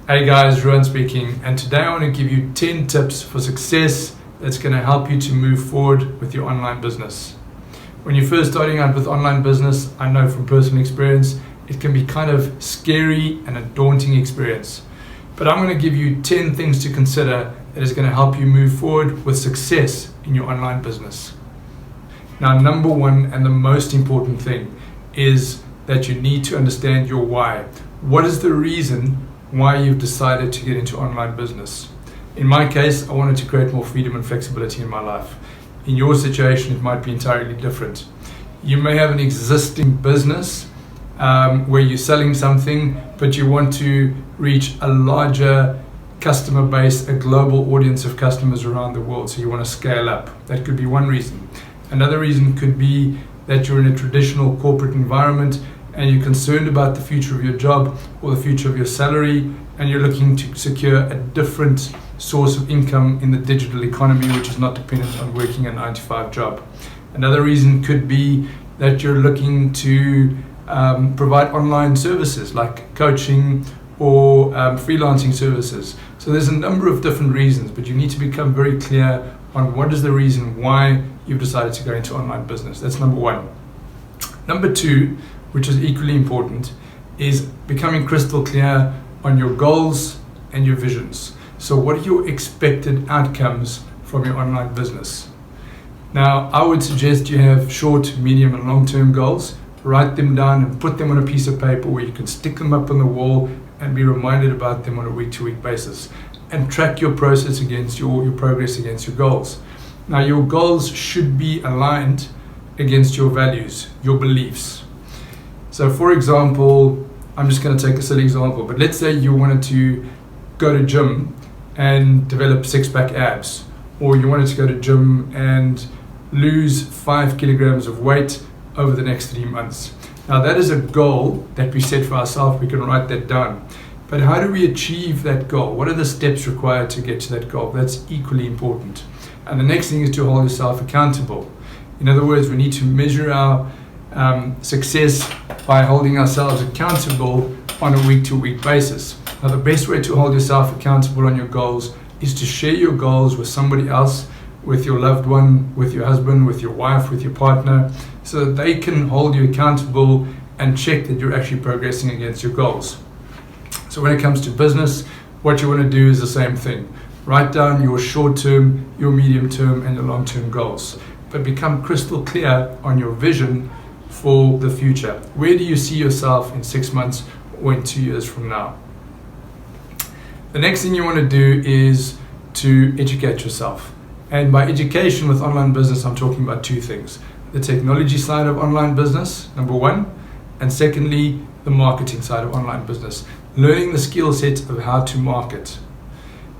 Hey guys, Ruan speaking, and today I want to give you 10 tips for success that's going to help you to move forward with your online business. When you're first starting out with online business, I know from personal experience, it can be kind of scary and a daunting experience. But I'm going to give you 10 things to consider that is going to help you move forward with success in your online business. Now, number one and the most important thing is that you need to understand your why. What is the reason why you've decided to get into online business? In my case, I wanted to create more freedom and flexibility in my life. In your situation, it might be entirely different. You may have an existing business where you're selling something, but you want to reach a larger customer base, a global audience of customers around the world. So you want to scale up. That could be one reason. Another reason could be that you're in a traditional corporate environment and you're concerned about the future of your job or the future of your salary, and you're looking to secure a different source of income in the digital economy, which is not dependent on working a 9-to-5 job. Another reason could be that you're looking to provide online services like coaching or freelancing services. So there's a number of different reasons, but you need to become very clear on what is the reason why you've decided to go into online business. That's number one. Number two, which is equally important, is becoming crystal clear on your goals and your visions. So what are your expected outcomes from your online business? Now, I would suggest you have short, medium, and long-term goals. Write them down and put them on a piece of paper where you can stick them up on the wall and be reminded about them on a week-to-week basis. And track your process against your progress against your goals. Now, your goals should be aligned against your values, your beliefs. So for example, I'm just going to take a silly example, but let's say you wanted to go to gym and develop six-pack abs, or you wanted to go to gym and lose 5 kilograms of weight over the next 3 months. Now that is a goal that we set for ourselves. We can write that down. But how do we achieve that goal? What are the steps required to get to that goal? That's equally important. And the next thing is to hold yourself accountable. In other words, we need to measure our success by holding ourselves accountable on a week-to-week basis. Now, the best way to hold yourself accountable on your goals is to share your goals with somebody else, with your loved one, with your husband, with your wife, with your partner, so that they can hold you accountable and check that you're actually progressing against your goals. So when it comes to business, what you want to do is the same thing. Write down your short-term, your medium-term, and your long-term goals, but become crystal clear on your vision for the future. Where do you see yourself in 6 months or in 2 years from now? The next thing you want to do is to educate yourself. And by education with online business, I'm talking about two things. The technology side of online business, number one, and secondly, the marketing side of online business. Learning the skill set of how to market.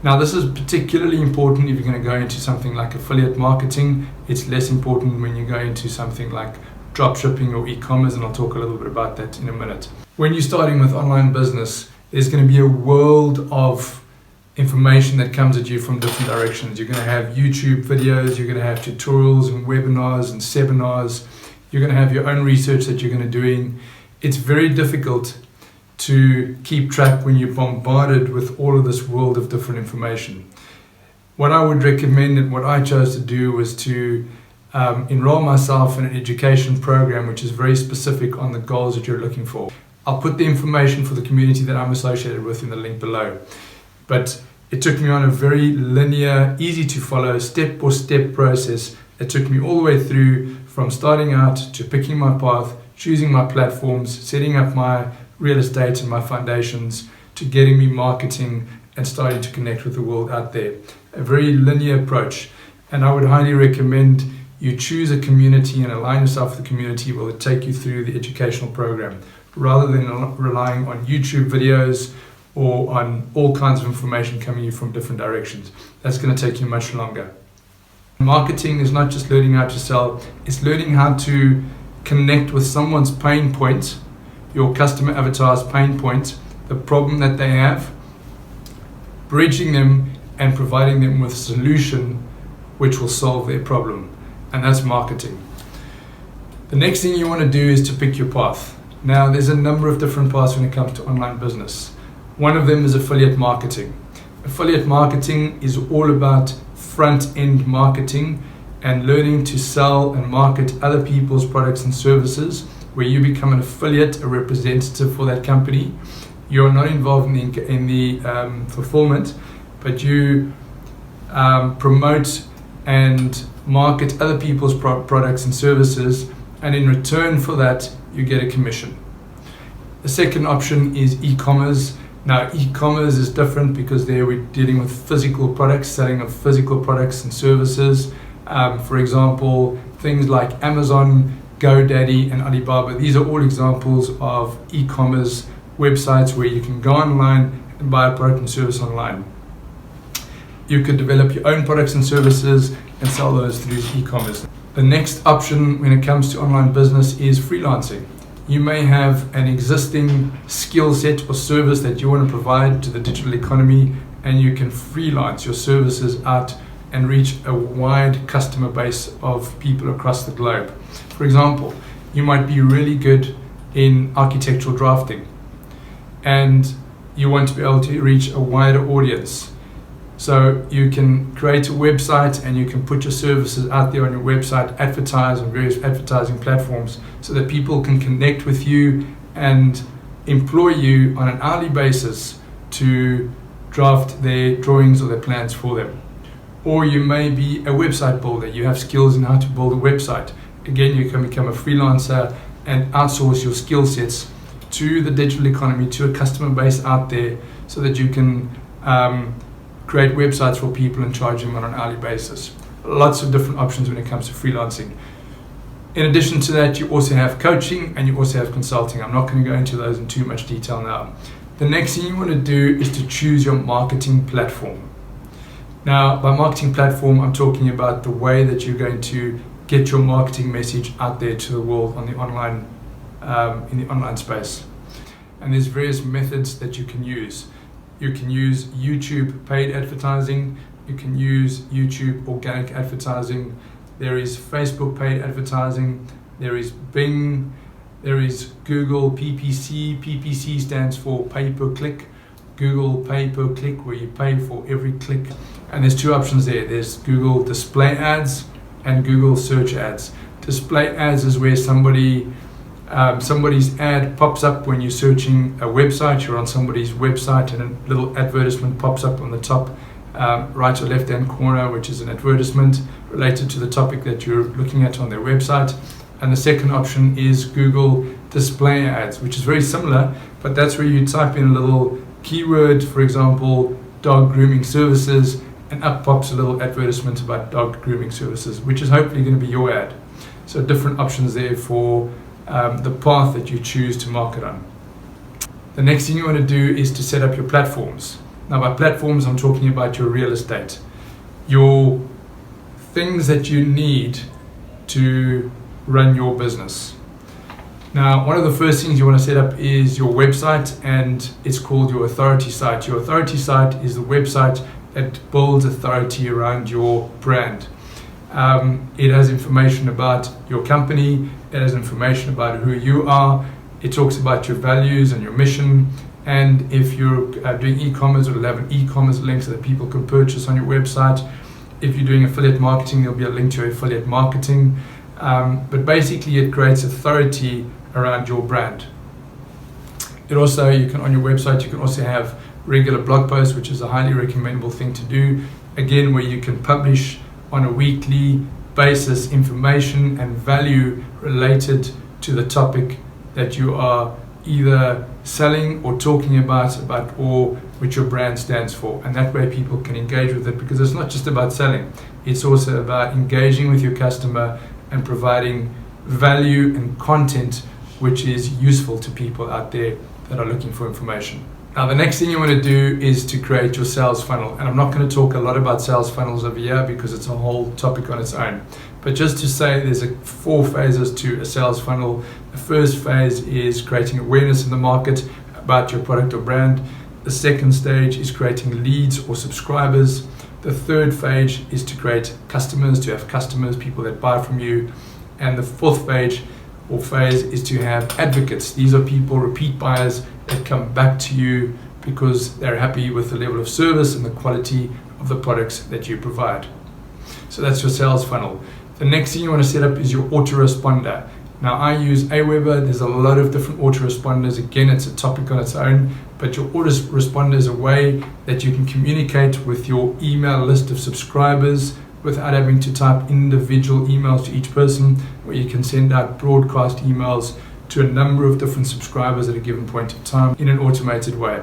Now, this is particularly important if you're going to go into something like affiliate marketing. It's less important when you go into something like drop shipping or e-commerce, and I'll talk a little bit about that in a minute. When you're starting with online business, there's going to be a world of information that comes at you from different directions. You're going to have YouTube videos, you're going to have tutorials and webinars and seminars. You're going to have your own research that you're going to be doing. It's very difficult to keep track when you're bombarded with all of this world of different information. What I would recommend and what I chose to do was to enroll myself in an education program which is very specific on the goals that you're looking for. I'll put the information for the community that I'm associated with in the link below. But it took me on a very linear, easy to follow, step-by-step process that took me all the way through from starting out to picking my path, choosing my platforms, setting up my real estate and my foundations, to getting me marketing and starting to connect with the world out there. A very linear approach. And I would highly recommend you choose a community and align yourself with the community will take you through the educational program, rather than relying on YouTube videos or on all kinds of information coming you from different directions. That's going to take you much longer. Marketing is not just learning how to sell, it's learning how to connect with someone's pain point, your customer avatar's pain point, the problem that they have, bridging them and providing them with a solution which will solve their problem. And that's marketing. The next thing you want to do is to pick your path. Now, there's a number of different paths when it comes to online business. One of them is affiliate marketing. Affiliate marketing is all about front-end marketing and learning to sell and market other people's products and services, where you become an affiliate, a representative for that company. You're not involved in the fulfillment, but you promote and market other people's products and services, and in return for that, you get a commission. The second option is e-commerce. Now, e-commerce is different because there we're dealing with physical products, selling of physical products and services. For example, things like Amazon, GoDaddy, and Alibaba. These are all examples of e-commerce websites where you can go online and buy a product and service online. You could develop your own products and services and sell those through e-commerce. The next option when it comes to online business is freelancing. You may have an existing skill set or service that you want to provide to the digital economy, and you can freelance your services out and reach a wide customer base of people across the globe. For example, you might be really good in architectural drafting, and you want to be able to reach a wider audience. So you can create a website and you can put your services out there on your website, advertise on various advertising platforms so that people can connect with you and employ you on an hourly basis to draft their drawings or their plans for them. Or you may be a website builder. You have skills in how to build a website. Again, you can become a freelancer and outsource your skill sets to the digital economy, to a customer base out there, so that you can create websites for people and charge them on an hourly basis. Lots of different options when it comes to freelancing. In addition to that, you also have coaching and you also have consulting. I'm not going to go into those in too much detail now. The next thing you want to do is to choose your marketing platform. Now, by marketing platform, I'm talking about the way that you're going to get your marketing message out there to the world on the online, in the online space. And there's various methods that you can use. You can use YouTube paid advertising. You can use YouTube organic advertising. There is Facebook paid advertising. There is Bing. There is Google PPC. PPC stands for pay per click. Google pay per click, where you pay for every click. And there's two options there. There's Google display ads and Google search ads. Display ads is where somebody's ad pops up when you're searching a website. You're on somebody's website and a little advertisement pops up on the top right or left hand corner, which is an advertisement related to the topic that you're looking at on their website. And the second option is Google display ads, which is very similar, but that's where you type in a little keyword, for example, dog grooming services, and up pops a little advertisement about dog grooming services, which is hopefully going to be your ad. So different options there for the path that you choose to market on. The next thing you want to do is to set up your platforms. Now, by platforms, I'm talking about your real estate, your things that you need to run your business. Now, one of the first things you want to set up is your website, and it's called your authority site. Your authority site is the website that builds authority around your brand. It has information about your company. It has information about who you are. It talks about your values and your mission. And if you're doing e-commerce, it'll have an e-commerce link so that people can purchase on your website. If you're doing affiliate marketing, there'll be a link to affiliate marketing. But basically, it creates authority around your brand. It also, on your website, you can also have regular blog posts, which is a highly recommendable thing to do. Again, where you can publish on a weekly basis information and value related to the topic that you are either selling or talking about or which your brand stands for. And that way people can engage with it, because it's not just about selling. It's also about engaging with your customer and providing value and content which is useful to people out there that are looking for information. Now, the next thing you want to do is to create your sales funnel. And I'm not going to talk a lot about sales funnels over here because it's a whole topic on its own. But just to say, there's 4 phases to a sales funnel. The first phase is creating awareness in the market about your product or brand. The second stage is creating leads or subscribers. The third phase is to create customers, to have customers, people that buy from you. And the fourth phase is to have advocates. These are people, repeat buyers, that come back to you because they're happy with the level of service and the quality of the products that you provide. So that's your sales funnel. The next thing you want to set up is your autoresponder. Now I use Aweber. There's a lot of different autoresponders. Again, it's a topic on its own, but your autoresponder is a way that you can communicate with your email list of subscribers without having to type individual emails to each person, where you can send out broadcast emails to a number of different subscribers at a given point in time in an automated way.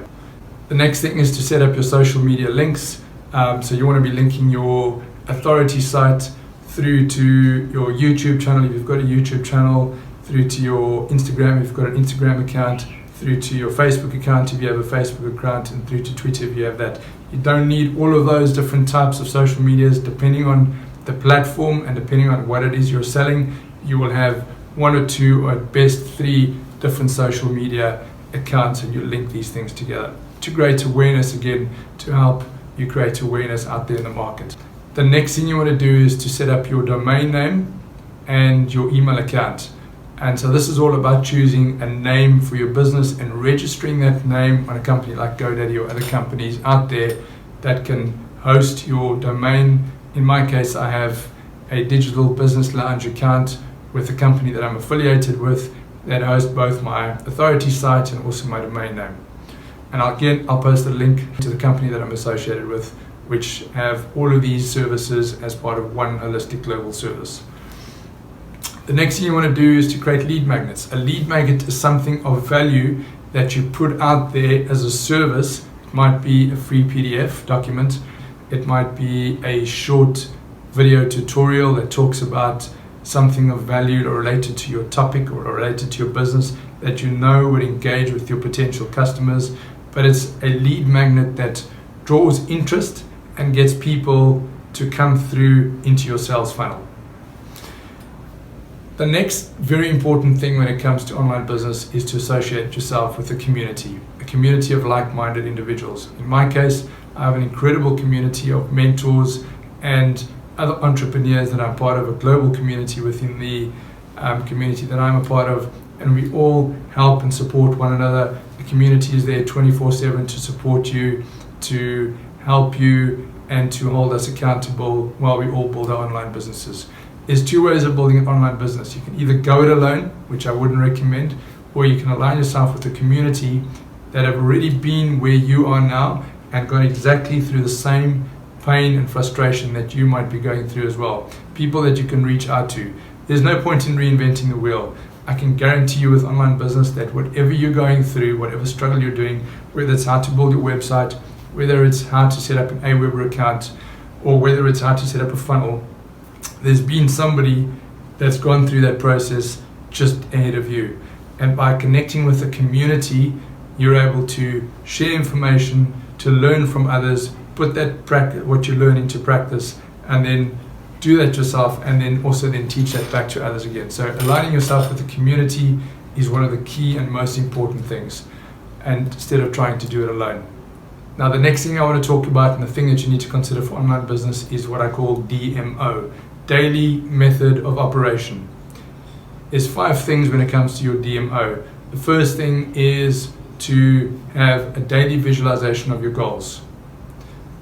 The next thing is to set up your social media links. So you want to be linking your authority site through to your YouTube channel if you've got a YouTube channel, through to your Instagram if you've got an Instagram account, through to your Facebook account if you have a Facebook account, and through to Twitter if you have that. You don't need all of those different types of social medias. Depending on the platform and depending on what it is you're selling, you will have 1 or 2 or at best 3 different social media accounts, and you link these things together to create awareness, again, to help you create awareness out there in the market. The next thing you want to do is to set up your domain name and your email account. And so this is all about choosing a name for your business and registering that name on a company like GoDaddy or other companies out there that can host your domain. In my case, I have a digital business lounge account with a company that I'm affiliated with that hosts both my authority site and also my domain name. And I'll post a link to the company that I'm associated with, which have all of these services as part of one holistic global service. The next thing you want to do is to create lead magnets. A lead magnet is something of value that you put out there as a service. It might be a free PDF document. It might be a short video tutorial that talks about something of value or related to your topic or related to your business that you know would engage with your potential customers. But it's a lead magnet that draws interest and gets people to come through into your sales funnel. The next very important thing when it comes to online business is to associate yourself with a community of like-minded individuals. In my case, I have an incredible community of mentors and other entrepreneurs that I'm part of, a global community within the community that I'm a part of, and we all help and support one another. The community is there 24/7 to support you, to help you, and to hold us accountable while we all build our online businesses. There's 2 ways of building an online business. You can either go it alone, which I wouldn't recommend, or you can align yourself with a community that have already been where you are now and gone exactly through the same pain and frustration that you might be going through as well. People that you can reach out to. There's no point in reinventing the wheel. I can guarantee you with online business that whatever you're going through, whatever struggle you're doing, whether it's how to build your website, whether it's how to set up an Aweber account, or whether it's how to set up a funnel, there's been somebody that's gone through that process just ahead of you. And by connecting with a community, you're able to share information, to learn from others, put that what you learn into practice, and then do that yourself, and then also then teach that back to others again. So aligning yourself with the community is one of the key and most important things, and instead of trying to do it alone. Now the next thing I want to talk about, and the thing that you need to consider for online business, is what I call DMO, Daily Method of Operation. There's 5 things when it comes to your DMO. The first thing is to have a daily visualization of your goals.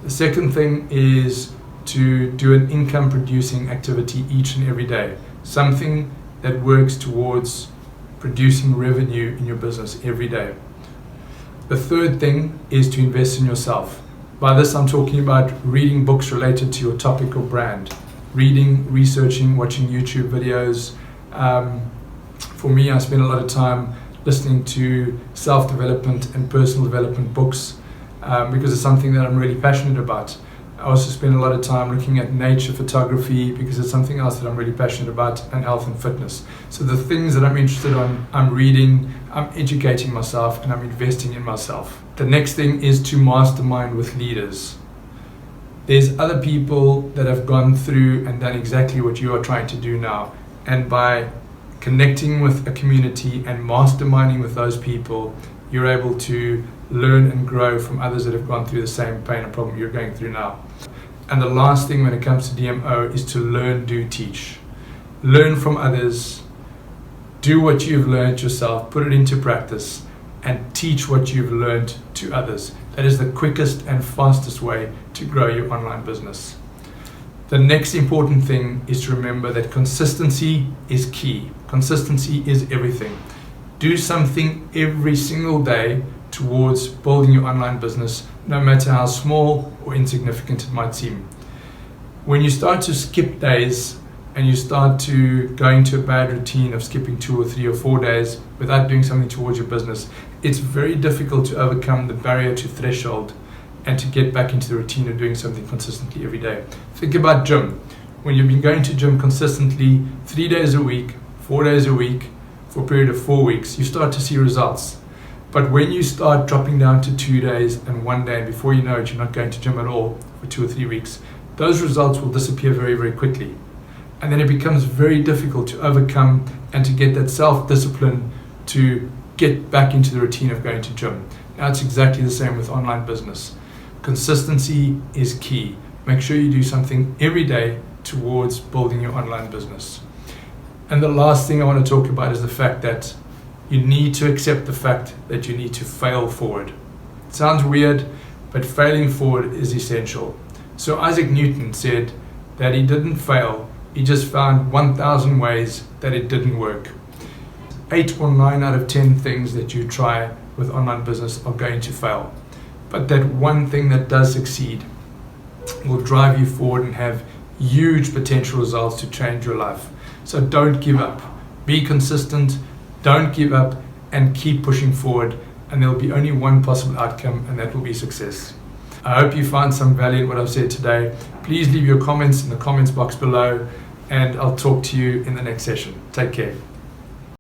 The second thing is to do an income producing activity each and every day, something that works towards producing revenue in your business every day. The third thing is to invest in yourself. By this I'm talking about reading books related to your topic or brand, reading, researching, watching YouTube videos. For me, I spend a lot of time listening to self-development and personal development books because it's something that I'm really passionate about. I also spend a lot of time looking at nature photography because it's something else that I'm really passionate about, and health and fitness. So the things that I'm interested in, I'm reading, I'm educating myself, and I'm investing in myself. The next thing is to mastermind with leaders. There's other people that have gone through and done exactly what you are trying to do now. And by connecting with a community and masterminding with those people, you're able to learn and grow from others that have gone through the same pain and problem you're going through now. And the last thing when it comes to DMO is to learn, do, teach. Learn from others, do what you've learned yourself, put it into practice, and teach what you've learned to others. That is the quickest and fastest way to grow your online business. The next important thing is to remember that consistency is key. Consistency is everything. Do something every single day towards building your online business, no matter how small or insignificant it might seem. When you start to skip days and you start to go into a bad routine of skipping 2 or 3 or 4 days without doing something towards your business, it's very difficult to overcome the barrier to threshold and to get back into the routine of doing something consistently every day. Think about gym. When you've been going to gym consistently 3 days a week, 4 days a week, for a period of 4 weeks, you start to see results. But when you start dropping down to 2 days and 1 day, and before you know it, you're not going to gym at all for 2 or 3 weeks, those results will disappear very, very quickly. And then it becomes very difficult to overcome and to get that self-discipline to get back into the routine of going to gym. Now it's exactly the same with online business. Consistency is key. Make sure you do something every day towards building your online business. And the last thing I want to talk about is the fact that you need to accept the fact that you need to fail forward. It sounds weird, but failing forward is essential. So Isaac Newton said that he didn't fail, he just found 1,000 ways that it didn't work. 8 or 9 out of 10 things that you try with online business are going to fail. But that one thing that does succeed will drive you forward and have huge potential results to change your life. So don't give up. Be consistent, don't give up, and keep pushing forward. And there will be only one possible outcome, and that will be success. I hope you found some value in what I've said today. Please leave your comments in the comments box below, and I'll talk to you in the next session. Take care.